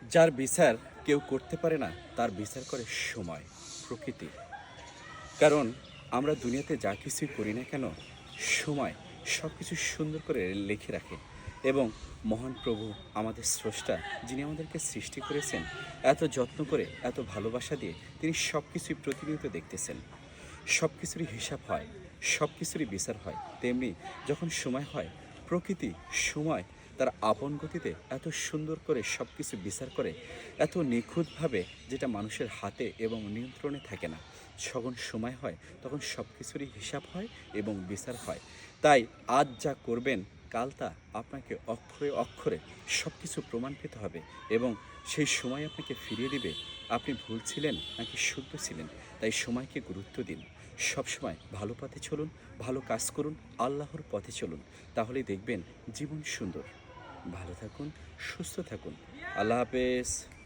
যার বিচার কেউ করতে পারে না তার বিচার করে সময়, প্রকৃতি। কারণ আমরা দুনিয়াতে যা কিছুই করি না কেন, সময় সব কিছু সুন্দর করে লিখে রাখে। এবং মহান প্রভু, আমাদের স্রষ্টা, যিনি আমাদেরকে সৃষ্টি করেছেন এত যত্ন করে, এত ভালোবাসা দিয়ে, তিনি সব কিছুই প্রতিনিয়ত দেখতেছেন। সব কিছুরই হিসাব হয়, সব কিছুরই বিচার হয়। তেমনি যখন সময় হয়, প্রকৃতি সময় তার আপন গতিতে এত সুন্দর করে সব কিছু বিচার করে, এত নিখুঁতভাবে, যেটা মানুষের হাতে এবং নিয়ন্ত্রণে থাকে না। যখন সময় হয় তখন সব কিছুরই হিসাব হয় এবং বিচার হয়। তাই আজ যা করবেন, কাল তা আপনাকে অক্ষরে অক্ষরে সব কিছু প্রমাণ পেতে হবে এবং সেই সময় আপনাকে ফিরিয়ে দিবে আপনি ভুল ছিলেন নাকি শুদ্ধ ছিলেন। তাই সময়কে গুরুত্ব দিন। সবসময় ভালো পথে চলুন, ভালো কাজ করুন, আল্লাহর পথে চলুন। তাহলেই দেখবেন জীবন সুন্দর। ভালো থাকুন, সুস্থ থাকুন। আল্লাহ হাফেজ।